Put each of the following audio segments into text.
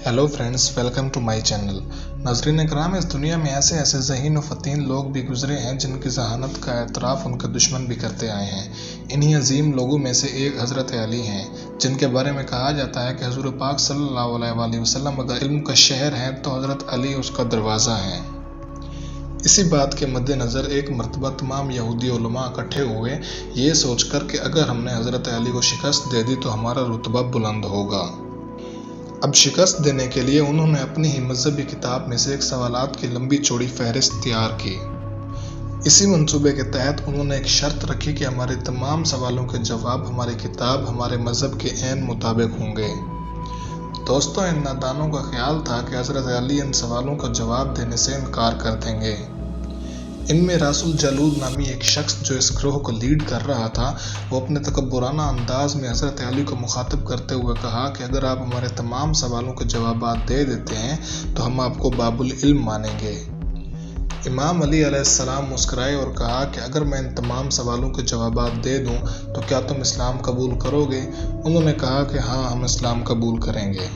Hello friends, welcome to my channel. नाज़रीन कराम, इस दुनिया में ऐसे ऐसे ज़हीन व फ़तीन लोग भी गुजरे हैं जिनकी ज़हानत का एतराफ़ उनके दुश्मन भी करते आए हैं। इन्हीं अजीम लोगों में से एक हज़रत अली हैं, जिनके बारे में कहा जाता है कि हुज़ूर पाक सल्लल्लाहु अलैहि वसल्लम अगर इल्म का शहर है तो हज़रत अली उसका दरवाज़ा है। इसी बात के मद्देनज़र एक मरतबा तमाम यहूदी उलमा इकट्ठे हुए ये सोचकर कि अगर हमने हज़रत अली को शिकस्त दे दी तो हमारा रुतबा बुलंद होगा। अब शिकस्त देने के लिए उन्होंने अपनी ही मजहबी किताब में से एक सवालात की लंबी चौड़ी फहरिस्त तैयार की। इसी मंसूबे के तहत उन्होंने एक शर्त रखी कि हमारे तमाम सवालों के जवाब हमारी किताब हमारे मजहब के ऐन मुताबिक होंगे। दोस्तों, इन नादानों का ख्याल था कि हज़रत अली इन सवालों का जवाब देने से इनकार कर देंगे। इनमें रासुल जालूद नामी एक शख्स जो इस ग्रोह को लीड कर रहा था, वो अपने तकब्बुराना अंदाज में हज़रत अली को मुखातिब करते हुए कहा कि अगर आप हमारे तमाम सवालों के जवाब दे देते हैं तो हम आपको बाबुल इल्म मानेंगे। इमाम अली अलैहिस्सलाम मुस्कुराए और कहा कि अगर मैं इन तमाम सवालों के जवाब दे दूं तो क्या तुम इस्लाम कबूल करोगे? उन्होंने कहा कि हाँ, हम इस्लाम कबूल करेंगे।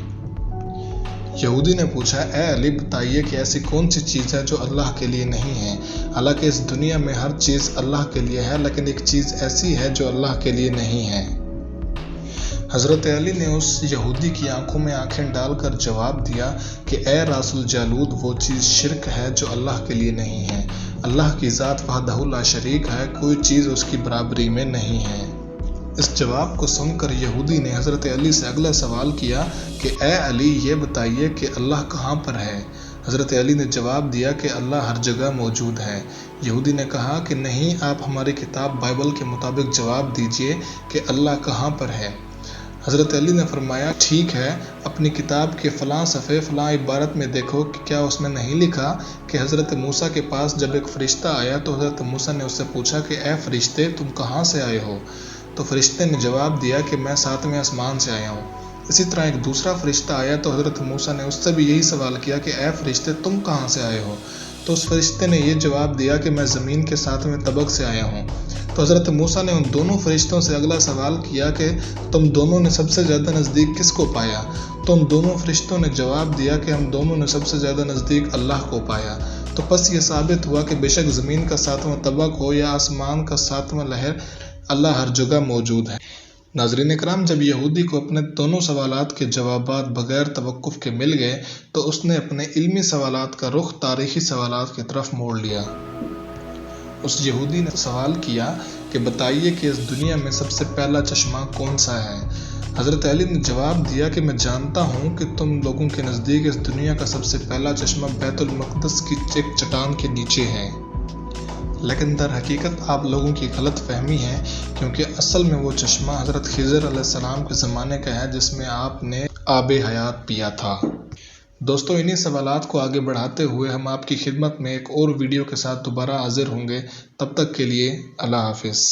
यहूदी ने पूछा, ए अली, बताइए कि ऐसी कौन सी चीज़ है जो अल्लाह के लिए नहीं है? हालांकि इस दुनिया में हर चीज़ अल्लाह के लिए है, लेकिन एक चीज़ ऐसी है जो अल्लाह के लिए नहीं है। हज़रत अली ने उस यहूदी की आंखों में आंखें डालकर जवाब दिया कि ए रासुल जालूद, वो चीज़ शिर्क है जो अल्लाह के लिए नहीं है। अल्लाह की ज़ात वहदहु ला शरीक है, कोई चीज़ उसकी बराबरी में नहीं है। इस जवाब को सुनकर यहूदी ने हज़रत अली से अगला सवाल किया कि ए अली, ये बताइए कि अल्लाह कहाँ पर है? हज़रत अली ने जवाब दिया कि अल्लाह हर जगह मौजूद है। यहूदी ने कहा कि नहीं, आप हमारी किताब बाइबल के मुताबिक जवाब दीजिए कि अल्लाह कहाँ पर है। हज़रत अली ने फरमाया, ठीक है, अपनी किताब के फ़लाँ सफ़े फ़लाँ इबारत में देखो कि क्या उसमें नहीं लिखा कि हज़रत मूसा के पास जब एक फ़रिश्ता आया तो हज़रत मूसा ने उससे पूछा कि ए फ़रिश्ते, तुम कहाँ से आए हो? तो फरिश्ते ने जवाब दिया कि मैं 7वें आसमान से आया हूँ। इसी तरह एक दूसरा फरिश्ता आया तो हज़रत मूसा ने उससे भी यही सवाल किया कि ए फरिश्ते, तुम कहाँ से आए हो? तो उस फरिश्ते ने ये जवाब दिया कि मैं ज़मीन के 7वें तबक से आया हूँ। तो हज़रत मूसा ने उन दोनों फरिश्तों से अगला सवाल किया कि तुम दोनों ने सबसे ज़्यादा नज़दीक किसको पाया? तो उन दोनों फरिश्तों ने जवाब दिया कि हम दोनों ने सबसे ज़्यादा नज़दीक अल्लाह को पाया। तो बस ये साबित हुआ कि बेशक ज़मीन का 7वां तबक हो या आसमान का 7वां लहर, अल्लाह हर जगह मौजूद है। नाज़रीन इकराम, जब यहूदी को अपने दोनों सवालात के जवाबात बगैर तवक्कुफ़ के मिल गए तो उसने अपने इल्मी सवालात का रुख तारीख़ी सवालात की तरफ मोड़ लिया। उस यहूदी ने सवाल किया कि बताइए कि इस दुनिया में सबसे पहला चश्मा कौन सा है? हज़रत अली ने जवाब दिया कि मैं जानता हूँ कि तुम लोगों के नज़दीक इस दुनिया का सबसे पहला चश्मा बैतुल मक़दस की एक चट्टान के नीचे है, लेकिन दर हकीकत आप लोगों की गलत फहमी है, क्योंकि असल में वो चश्मा हज़रत खिज़र अलैहिस्सलाम के ज़माने का है जिसमें आपने आबे हयात पिया था। दोस्तों, इन्हीं सवालात को आगे बढ़ाते हुए हम आपकी खिदमत में एक और वीडियो के साथ दोबारा हाजिर होंगे। तब तक के लिए अल्लाह हाफिज़।